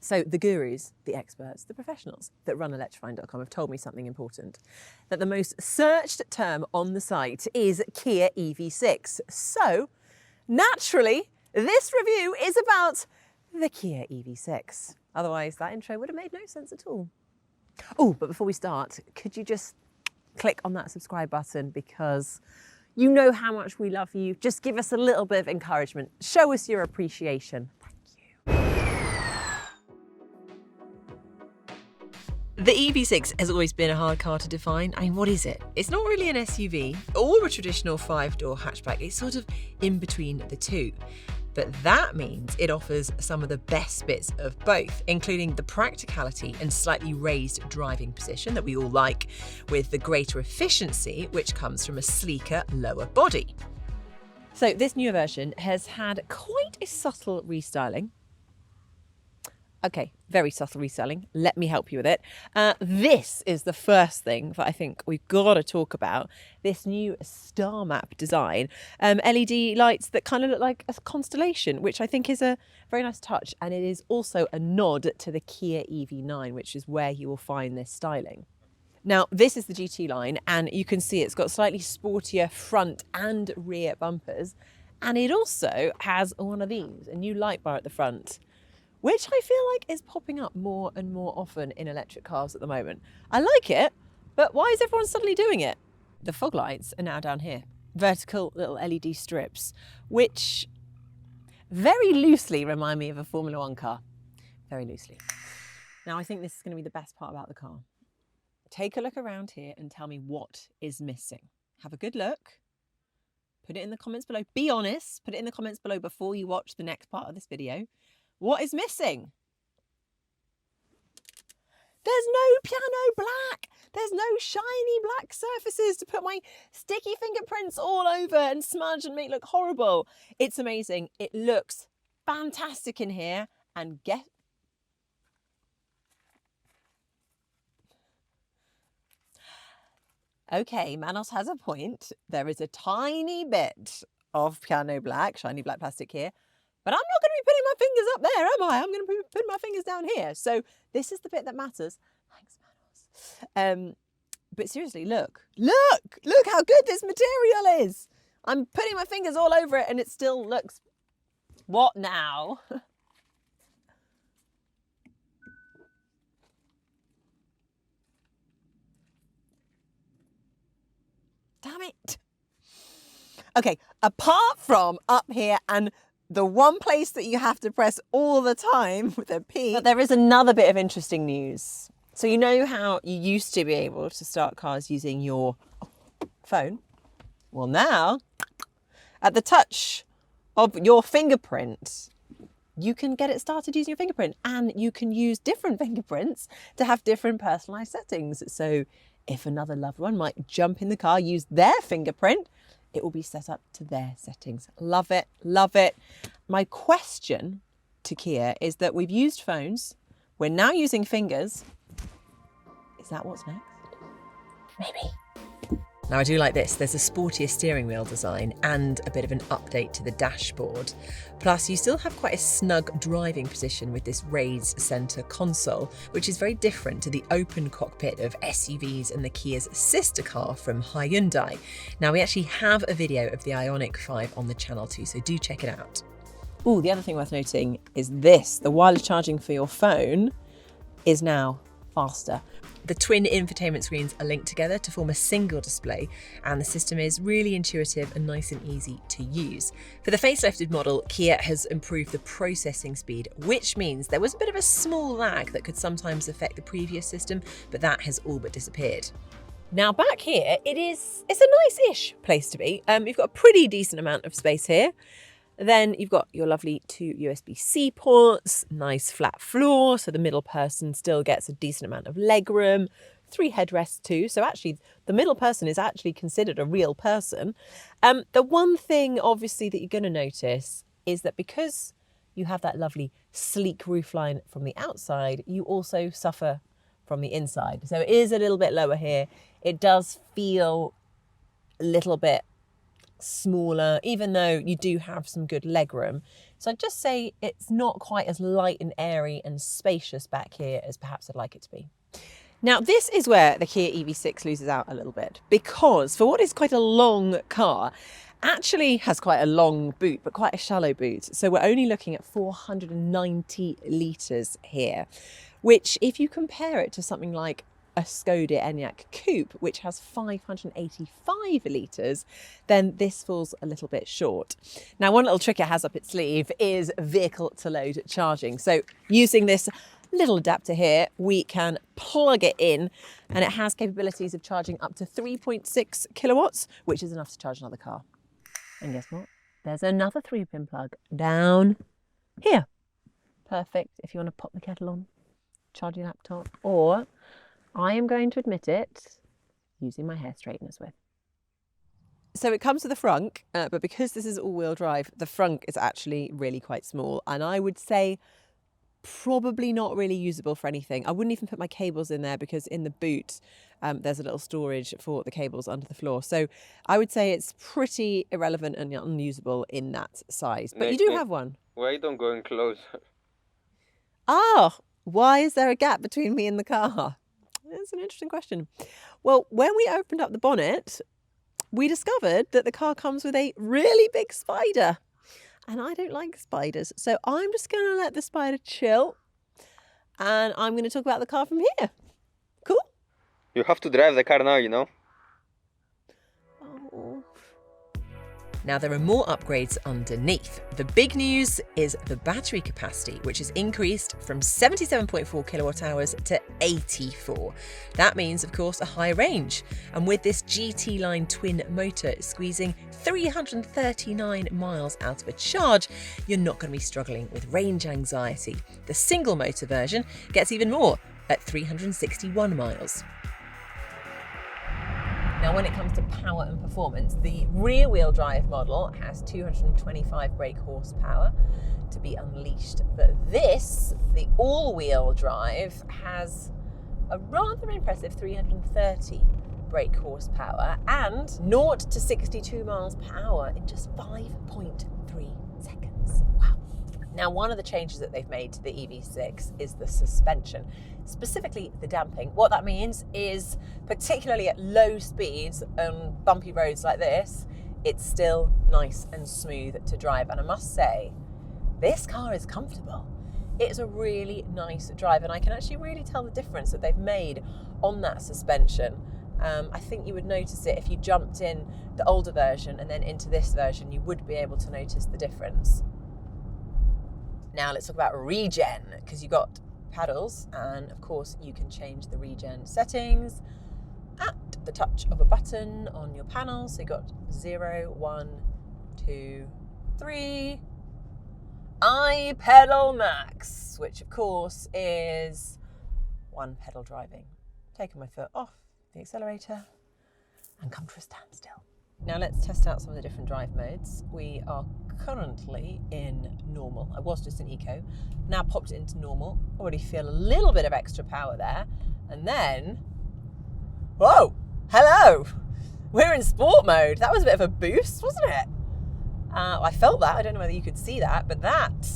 So the gurus, the experts, the professionals that run electrifying.com have told me something important, that the most searched term on the site is Kia EV6. So naturally, this review is about the Kia EV6. Otherwise, that intro would have made no sense at all. Oh, but before we start, could you just click on that subscribe button, because you know how much we love you. Just give us a little bit of encouragement. Show us your appreciation. The EV6 has always been a hard car to define. I mean, what is it? It's not really an SUV or a traditional 5-door hatchback. It's sort of in between the two. But that means it offers some of the best bits of both, including the practicality and slightly raised driving position that we all like, with the greater efficiency which comes from a sleeker, lower body. So this newer version has had quite a subtle restyling. Okay, very subtle restyling. Let me help you with it. This is the first thing that I think we've got to talk about. This new star map design. LED lights that kind of look like a constellation, which I think is a very nice touch. And it is also a nod to the Kia EV9, which is where you will find this styling. Now, this is the GT line, and you can see it's got slightly sportier front and rear bumpers. And it also has one of these, a new light bar at the front, which I feel like is popping up more and more often in electric cars at the moment. I like it, but why is everyone suddenly doing it? The fog lights are now down here. Vertical little LED strips, which very loosely remind me of a Formula One car. Very loosely. Now, I think this is going to be the best part about the car. Take a look around here and tell me what is missing. Have a good look. Put it in the comments below. Be honest. Put it in the comments below before you watch the next part of this video. What is missing? There's no piano black. There's no shiny black surfaces to put my sticky fingerprints all over and smudge and make look horrible. It's amazing. It looks fantastic in here. And okay, Manos has a point. There is a tiny bit of piano black, shiny black plastic here. But I'm not going to be putting my fingers up there, am I? I'm going to be putting my fingers down here. So this is the bit that matters. Thanks, Manos. But seriously, look how good this material is. I'm putting my fingers all over it and it still looks... What now? Damn it. Okay, apart from up here and the one place that you have to press all the time with a P. But there is another bit of interesting news. So you know how you used to be able to start cars using your phone? Well, now, at the touch of your fingerprint, you can get it started using your fingerprint, and you can use different fingerprints to have different personalized settings. So if another loved one might jump in the car, use their fingerprint, it will be set up to their settings. Love it, love it. My question to Kia is that we've used phones, we're now using fingers. Is that what's next? Maybe. Now, I do like this. There's a sportier steering wheel design and a bit of an update to the dashboard. Plus, you still have quite a snug driving position with this raised centre console, which is very different to the open cockpit of SUVs and the Kia's sister car from Hyundai. Now, we actually have a video of the Ioniq 5 on the channel too, so do check it out. Ooh, the other thing worth noting is this. The wireless charging for your phone is now faster. The twin infotainment screens are linked together to form a single display, and the system is really intuitive and nice and easy to use. For the facelifted model, Kia has improved the processing speed, which means there was a bit of a small lag that could sometimes affect the previous system, but that has all but disappeared. Now back here, it's a nice-ish place to be. You've got a pretty decent amount of space here. Then you've got your lovely 2 USB-C ports, nice flat floor, so the middle person still gets a decent amount of legroom, 3 headrests too, so actually the middle person is actually considered a real person. The one thing obviously that you're going to notice is that because you have that lovely sleek roofline from the outside, you also suffer from the inside. So it is a little bit lower here. It does feel a little bit smaller, even though you do have some good legroom. So I'd just say it's not quite as light and airy and spacious back here as perhaps I'd like it to be. Now, this is where the Kia EV6 loses out a little bit, because for what is quite a long car, actually has quite a long boot, but quite a shallow boot. So we're only looking at 490 litres here, which if you compare it to something like a Skoda Enyaq Coupe, which has 585 litres, then this falls a little bit short. Now, one little trick it has up its sleeve is vehicle to load charging. So using this little adapter here, we can plug it in, and it has capabilities of charging up to 3.6 kilowatts, which is enough to charge another car. And guess what? There's another 3-pin plug down here. Perfect if you want to pop the kettle on, charge your laptop, or I am going to admit it, using my hair straighteners with. So it comes with a frunk, but because this is all-wheel drive, the frunk is actually really quite small, and I would say probably not really usable for anything. I wouldn't even put my cables in there, because in the boot there's a little storage for the cables under the floor. So I would say it's pretty irrelevant and unusable in that size. But you do have one. Why don't go in closer? Ah, why is there a gap between me and the car? That's an interesting question. Well, when we opened up the bonnet, we discovered that the car comes with a really big spider. And I don't like spiders, so I'm just going to let the spider chill, and I'm going to talk about the car from here. Cool? You have to drive the car now, you know. Oh. Now, there are more upgrades underneath. The big news is the battery capacity, which has increased from 77.4 kilowatt hours to 84. That means, of course, a high range. And with this GT line twin motor squeezing 339 miles out of a charge, you're not going to be struggling with range anxiety. The single motor version gets even more at 361 miles. Now, when it comes to power and performance, the rear-wheel drive model has 225 brake horsepower to be unleashed. But this, the all-wheel drive, has a rather impressive 330 brake horsepower and 0 to 62 miles per hour in just 5.3 seconds. Wow. Now, one of the changes that they've made to the EV6 is the suspension, specifically the damping. What that means is, particularly at low speeds on bumpy roads like this, it's still nice and smooth to drive. And I must say, this car is comfortable. It's a really nice drive, and I can actually really tell the difference that they've made on that suspension. I think you would notice it if you jumped in the older version and then into this version, you would be able to notice the difference. Now let's talk about regen, because you've got paddles, and of course you can change the regen settings at the touch of a button on your panel. So you've got 0, 1, 2, 3. I pedal max, which of course is one pedal driving. Taking my foot off the accelerator and come to a standstill. Now let's test out some of the different drive modes. We are currently in normal. I was just in eco, now popped it into normal. Already feel a little bit of extra power there. And then, whoa, hello, we're in sport mode. That was a bit of a boost, wasn't it? I felt that. I don't know whether you could see that, but that,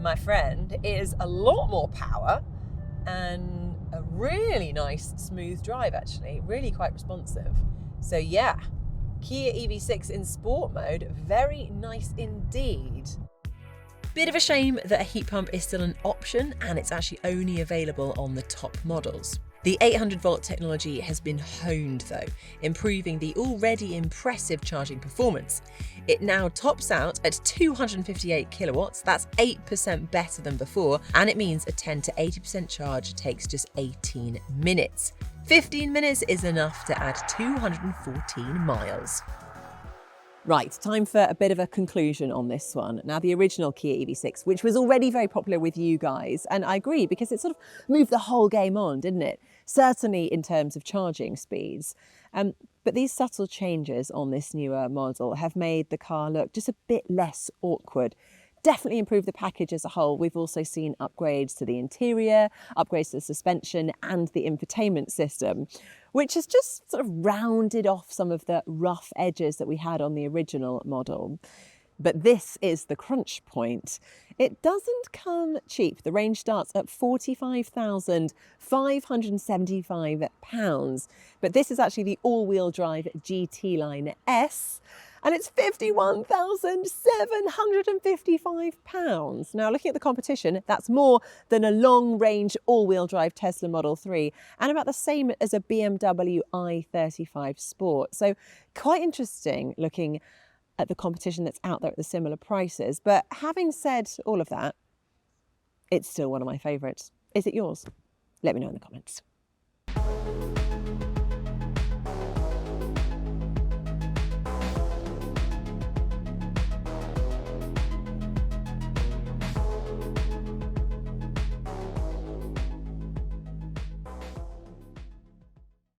my friend, is a lot more power and a really nice smooth drive, actually, really quite responsive. So yeah, Kia EV6 in sport mode, very nice indeed. Bit of a shame that a heat pump is still an option, and it's actually only available on the top models. The 800-volt technology has been honed though, improving the already impressive charging performance. It now tops out at 258 kilowatts, that's 8% better than before, and it means a 10 to 80% charge takes just 18 minutes. 15 minutes is enough to add 214 miles. Right, time for a bit of a conclusion on this one. Now, the original Kia EV6, which was already very popular with you guys, and I agree because it sort of moved the whole game on, didn't it? Certainly in terms of charging speeds. But these subtle changes on this newer model have made the car look just a bit less awkward. Definitely improved the package as a whole. We've also seen upgrades to the interior, upgrades to the suspension and the infotainment system, which has just sort of rounded off some of the rough edges that we had on the original model. But this is the crunch point. It doesn't come cheap. The range starts at £45,575. But this is actually the all-wheel drive GT Line S, and it's £51,755. Now, looking at the competition, that's more than a long-range all-wheel drive Tesla Model 3 and about the same as a BMW i35 Sport. So quite interesting looking at the competition that's out there at the similar prices. But having said all of that, it's still one of my favourites. Is it yours? Let me know in the comments.